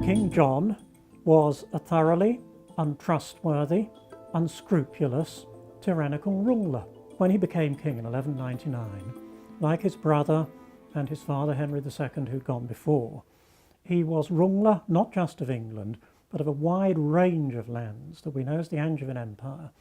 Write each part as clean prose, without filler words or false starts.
King John was a thoroughly untrustworthy, unscrupulous, tyrannical ruler. When he became king in 1199, like his brother and his father Henry II, who'd gone before, he was ruler not just of England, but of a wide range of lands that we know as the Angevin Empire,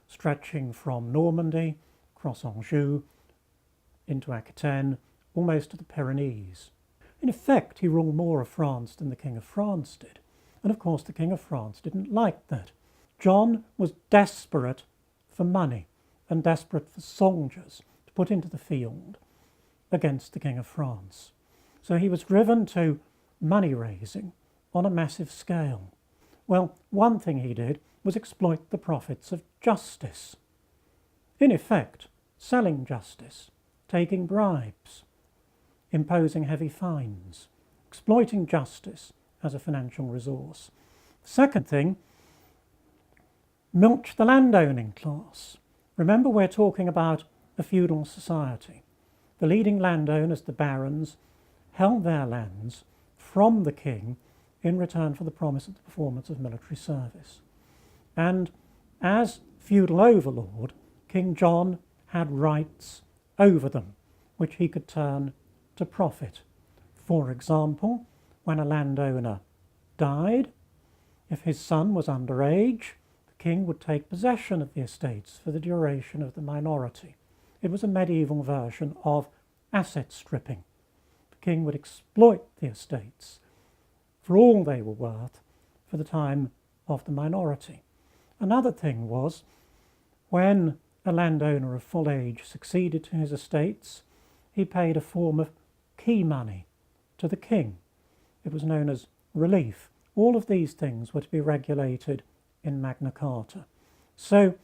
stretching from Normandy, across Anjou, into Aquitaine, almost to the Pyrenees. In effect, he ruled more of France than the King of France did. And of course, the King of France didn't like that. John was desperate for money and desperate for soldiers to put into the field against the King of France. So he was driven to money raising on a massive scale. Well, one thing he did was exploit the profits of justice. In effect, selling justice, taking bribes, imposing heavy fines, exploiting justice as a financial resource. The second thing, milk the landowning class. Remember, we're talking about a feudal society. The leading landowners, the barons, held their lands from the king in return for the promise of the performance of military service. And as feudal overlord, King John had rights over them, which he could turn to profit. For example, when a landowner died, if his son was underage, the king would take possession of the estates for the duration of the minority. It was a medieval version of asset stripping. The king would exploit the estates for all they were worth for the time of the minority. Another thing was, when a landowner of full age succeeded to his estates, he paid a form of key money to the king. It was known as relief. All of these things were to be regulated in Magna Carta. So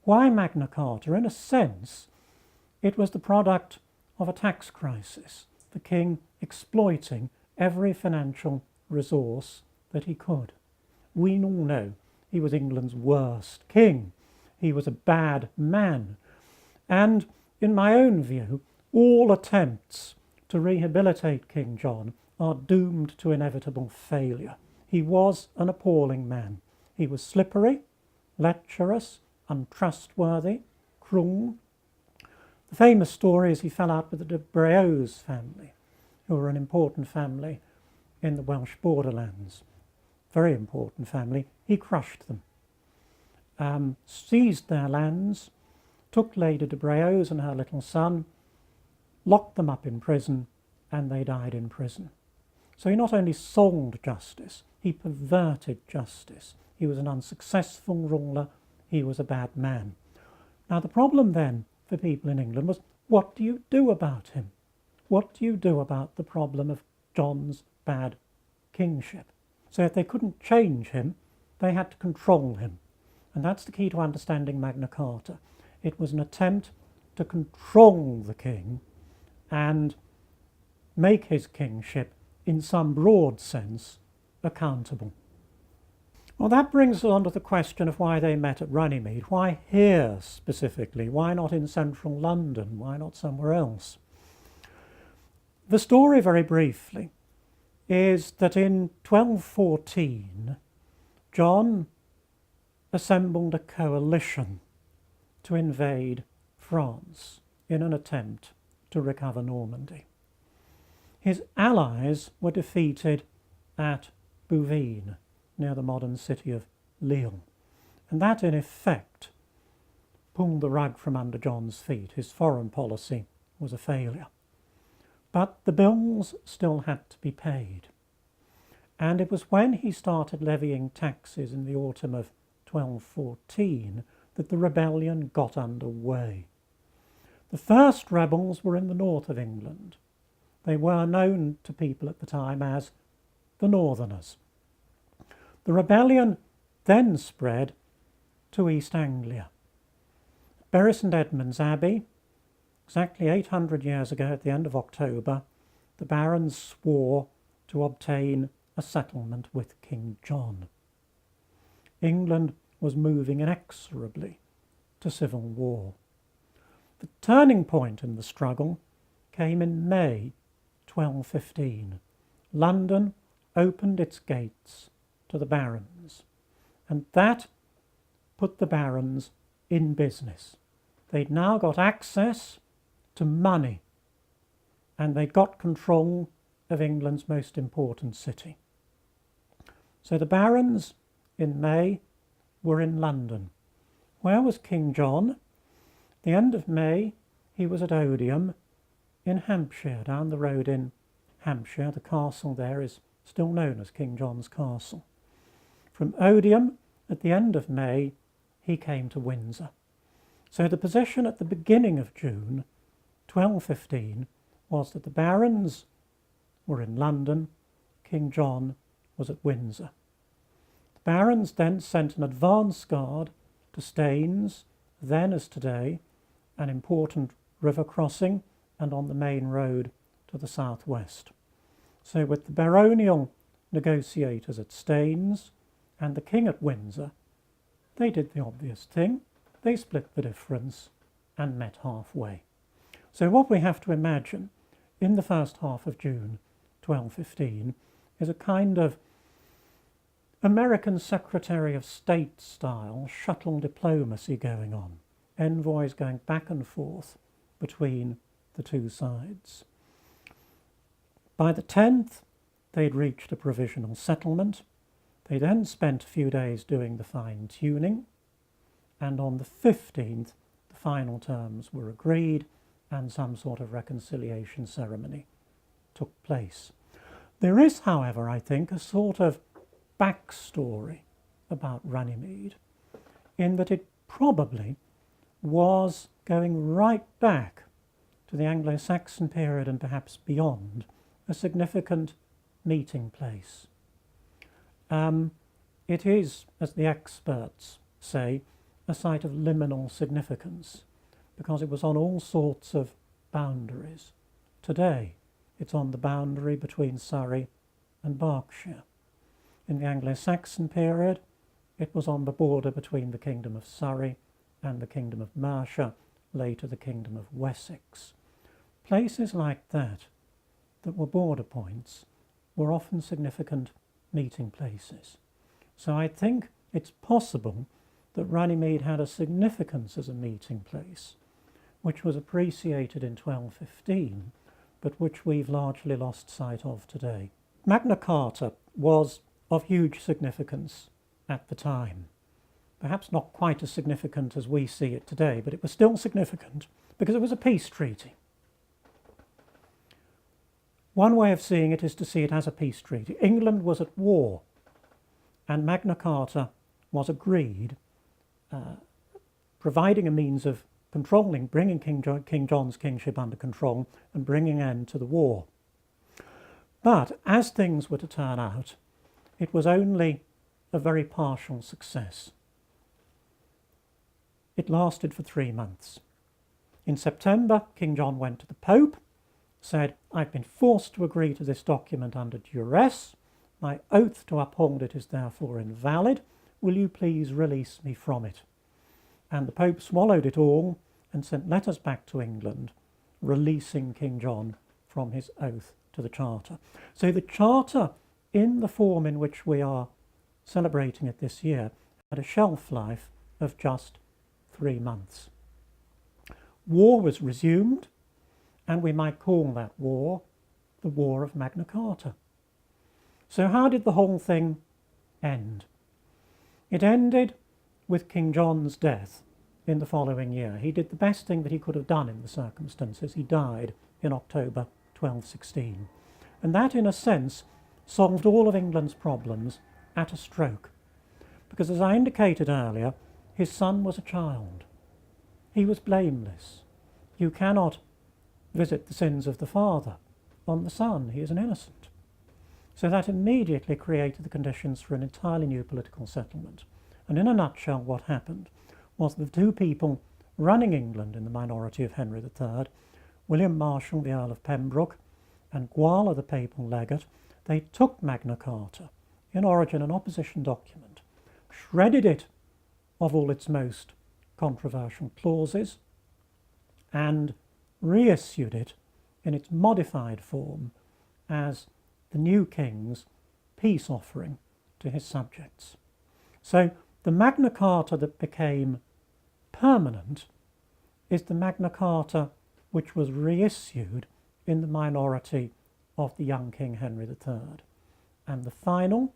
why Magna Carta? In a sense, it was the product of a tax crisis, the king exploiting every financial resource that he could. We all know he was England's worst king. He was a bad man. And in my own view, all attempts to rehabilitate King John are doomed to inevitable failure. He was an appalling man. He was slippery, lecherous, untrustworthy, cruel. The famous story is he fell out with the de Breaux's family, who were an important family in the Welsh borderlands. Very important family. He crushed them, seized their lands, took Lady de Breaux's and her little son, locked them up in prison, and they died in prison. So he not only sold justice, he perverted justice. He was an unsuccessful ruler. He was a bad man. Now the problem then for people in England was, what do you do about him? What do you do about the problem of John's bad kingship? So if they couldn't change him, they had to control him. And that's the key to understanding Magna Carta. It was an attempt to control the king and make his kingship, in some broad sense, accountable. Well, that brings us on to the question of why they met at Runnymede. Why here specifically? Why not in central London? Why not somewhere else? The story, very briefly, is that in 1214, John assembled a coalition to invade France in an attempt to recover Normandy. His allies were defeated at Bouvines, near the modern city of Lille, and that in effect pulled the rug from under John's feet. His foreign policy was a failure. But the bills still had to be paid. And it was when he started levying taxes in the autumn of 1214 that the rebellion got underway. The first rebels were in the north of England. They were known to people at the time as the Northerners. The rebellion then spread to East Anglia. Bury St Edmund's Abbey, exactly 800 years ago at the end of October, the barons swore to obtain a settlement with King John. England was moving inexorably to civil war. The turning point in the struggle came in May 1215. London opened its gates to the barons, and that put the barons in business. They'd now got access to money, and they got control of England's most important city. So the barons in May were in London. Where was King John? The end of May, he was at Odium in Hampshire, down the road in Hampshire. The castle there is still known as King John's Castle. From Odium, at the end of May, he came to Windsor. So the position at the beginning of June 1215 was that the barons were in London, King John was at Windsor. The barons then sent an advance guard to Staines, then as today, an important river crossing and on the main road to the southwest. So with the baronial negotiators at Staines and the king at Windsor, they did the obvious thing. They split the difference and met halfway. So what we have to imagine in the first half of June 1215 is a kind of American Secretary of State style shuttle diplomacy going on, envoys going back and forth between the two sides. By the 10th, they'd reached a provisional settlement. They then spent a few days doing the fine-tuning, and on the 15th, the final terms were agreed and some sort of reconciliation ceremony took place. There is, however, I think, a sort of backstory about Runnymede, in that it probably was going right back to the Anglo-Saxon period and perhaps beyond, a significant meeting place. It is, as the experts say, a site of liminal significance, because it was on all sorts of boundaries. Today, it's on the boundary between Surrey and Berkshire. In the Anglo-Saxon period, it was on the border between the Kingdom of Surrey and the Kingdom of Mercia, later the Kingdom of Wessex. Places like that were border points, were often significant meeting places. So I think it's possible that Runnymede had a significance as a meeting place, which was appreciated in 1215, but which we've largely lost sight of today. Magna Carta was of huge significance at the time. Perhaps not quite as significant as we see it today, but it was still significant because it was a peace treaty. One way of seeing it is to see it as a peace treaty. England was at war, and Magna Carta was agreed, providing a means of controlling, bringing King John's kingship under control and bringing an end to the war. But as things were to turn out, it was only a very partial success. It lasted for 3 months. In September, King John went to the Pope, said, "I've been forced to agree to this document under duress. My oath to uphold it is therefore invalid. Will you please release me from it?" And the Pope swallowed it all and sent letters back to England, releasing King John from his oath to the Charter. So the Charter, in the form in which we are celebrating it this year, had a shelf life of just 3 months. War was resumed, and we might call that war the War of Magna Carta. So how did the whole thing end? It ended with King John's death in the following year. He did the best thing that he could have done in the circumstances. He died in October 1216. And that, in a sense, solved all of England's problems at a stroke. Because, as I indicated earlier, his son was a child. He was blameless. You cannot visit the sins of the father on the son. He is an innocent. So that immediately created the conditions for an entirely new political settlement. And in a nutshell, what happened was the two people running England in the minority of Henry III, William Marshal, the Earl of Pembroke, and Guala, the papal legate, they took Magna Carta, in origin an opposition document, shredded it of all its most controversial clauses, and reissued it in its modified form as the new king's peace offering to his subjects. So the Magna Carta that became permanent is the Magna Carta which was reissued in the minority of the young King Henry III. And the final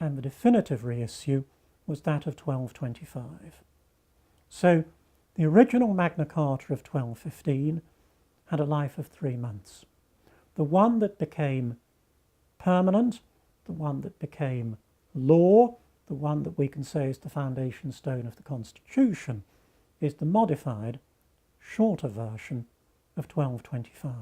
and the definitive reissue was that of 1225. So the original Magna Carta of 1215 had a life of 3 months. The one that became permanent, the one that became law, the one that we can say is the foundation stone of the Constitution, is the modified, shorter version of 1225.